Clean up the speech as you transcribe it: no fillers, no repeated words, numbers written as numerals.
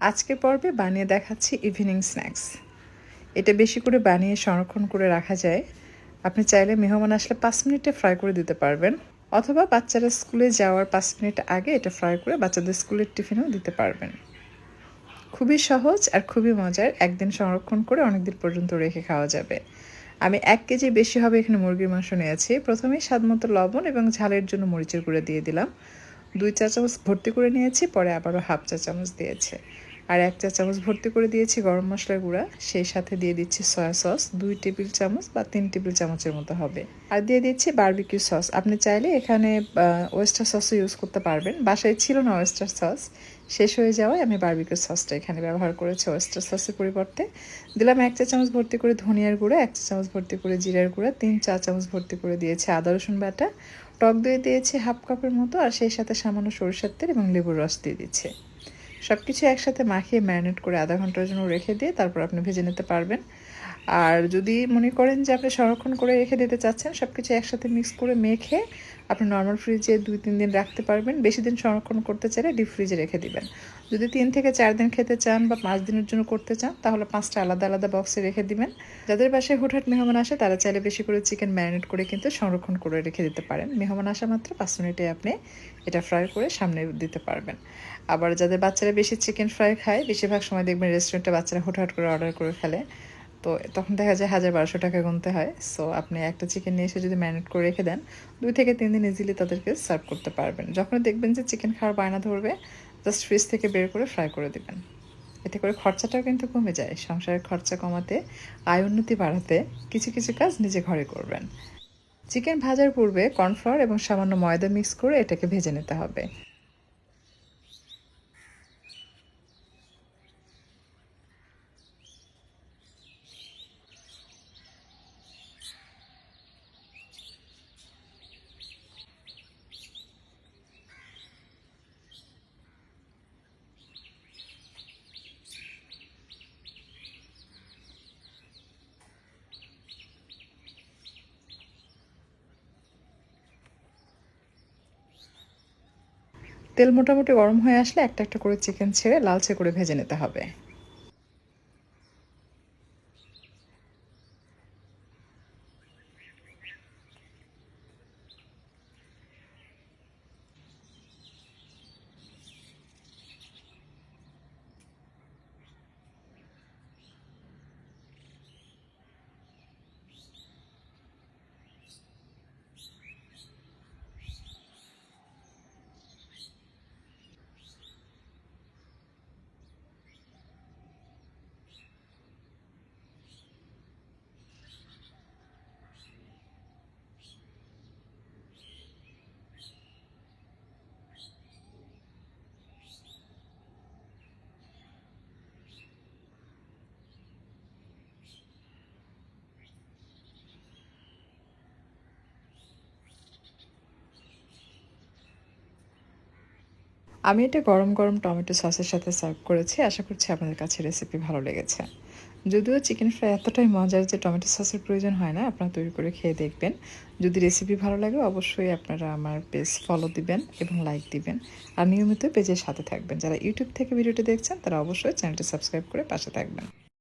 আজকের পর্বে বানিয়ে দেখাচ্ছি ইভিনিং স্ন্যাক্স। এটা বেশি করে বানিয়ে সংরক্ষণ করে রাখা যায়। আপনি চাইলে মেহমান আসলে 5 মিনিটে ফ্রাই করে দিতে পারবেন, অথবা বাচ্চারা স্কুলে যাওয়ার 5 মিনিট আগে এটা ফ্রাই করে বাচ্চাদের স্কুলের টিফিনেও দিতে পারবেন। খুবই সহজ আর খুবই মজার, একদিন সংরক্ষণ করে অনেকদিন পর্যন্ত রেখে খাওয়া যাবে। আমি 1 কেজি বেশি হবে এখানে মুরগির মাংস নিয়েছি। প্রথমেই স্বাদমতো লবণ এবং ঝালের জন্য মরিচের গুঁড়ো দিয়ে দিলাম। 2 চা চামচ ভর্তি করে নিয়েছি, পরে আবারও হাফ চা চামচ দিয়েছে। আর 1 চা চামচ ভর্তি করে দিয়েছি গরম মশলার গুঁড়া, সেই সাথে দিয়ে দিচ্ছি সয়া সস 2 টেবিল চামচ বা 3 টেবিল চামচের মতো হবে। আর দিয়ে দিচ্ছি বারবিকিউ সস। আপনি চাইলে এখানে ওয়েস্টার সসও ইউজ করতে পারবেন। বাসায় ছিল না ওয়েস্টার সস, শেষ হয়ে যাওয়ায় আমি বারবিকিউ সসটা এখানে ব্যবহার করেছি ওয়েস্টার সসের পরিবর্তে। দিলাম 1 চা চামচ ভর্তি করে ধনিয়ার গুঁড়া, 1 চা চামচ ভর্তি করে জিরার গুঁড়া, 3 চা চামচ ভর্তি করে দিয়েছি আদা রসুন বাটা, টক দই দিয়েছি হাফ কাপের মতো, আর সেই সাথে সামান্য সরিষার তেল এবং লেবুর রস দিয়ে দিচ্ছি। সব কিছু একসাথে মাখিয়ে ম্যারিনেট করে আধা ঘন্টার জন্য রেখে দিয়ে তারপর আপনি ভেজে নিতে পারবেন। আর যদি মনে করেন যে আপনি সংরক্ষণ করে রেখে দিতে চাচ্ছেন, সব কিছু একসাথে মিক্স করে মেখে আপনি নর্মাল ফ্রিজে 2-3 দিন রাখতে পারবেন। বেশি দিন সংরক্ষণ করতে চাইলে ডিপ ফ্রিজে রেখে দিবেন। যদি 3 থেকে 4 দিন খেতে চান বা 5 দিনের জন্য করতে চান, তাহলে 5টা আলাদা আলাদা বক্সে রেখে দিবেন। যাদের বাসায় হুটহাট মেহমান আসে তারা চাইলে বেশি করে চিকেন ম্যারিনেট করে কিন্তু সংরক্ষণ করে রেখে দিতে পারেন। মেহমান আসা মাত্র 5 মিনিটে আপনি এটা ফ্রাই করে সামনে দিতে পারবেন। আবার যাদের বাচ্চারা বেশি চিকেন ফ্রাই খায়, বেশিরভাগ সময় দেখবেন রেস্টুরেন্টে বাচ্চারা হুটহাট করে অর্ডার করে ফেলে, তো তখন দেখা যায় 1000-1200 টাকা গুনতে হয়। সো আপনি একটা চিকেন নিয়ে এসে যদি ম্যারিনেট করে রেখে দেন, 2 থেকে 3 দিন ইজিলি তাদেরকে সার্ভ করতে পারবেন। যখন দেখবেন যে চিকেন খাওয়ার বায়না ধরবে, জাস্ট ফ্রিজ থেকে বের করে ফ্রাই করে দিবেন। এতে করে খরচাটাও কিন্তু কমে যায়। সংসারের খরচা কমাতে, আয় উন্নতি বাড়াতে কিছু কিছু কাজ নিজে ঘরে করবেন। চিকেন ভাজার পূর্বে কর্নফ্লাওয়ার এবং সামান্য ময়দা মিক্স করে এটাকে ভেজে নিতে হবে। তেল মোটামুটি গরম হয়ে আসলে একটা একটা করে চিকেন ছেড়ে লালচে করে ভেজে নিতে হবে। আমি এটা গরম গরম টমেটো সসের সাথে সার্ভ করেছি। আশা করছি আপনাদের কাছে রেসিপি ভালো লেগেছে। যদিও চিকেন ফ্রাই এতটাই মজার যে টমেটো সসের প্রয়োজন হয় না, আপনারা তৈরি করে খেয়ে দেখবেন। যদি রেসিপি ভালো লাগে অবশ্যই আপনারা আমার পেজ ফলো দিবেন এবং লাইক দিবেন, আর নিয়মিত পেজের সাথে থাকবেন। যারা ইউটিউব থেকে ভিডিওটি দেখছেন তারা অবশ্যই চ্যানেলটি সাবস্ক্রাইব করে পাশে থাকবেন।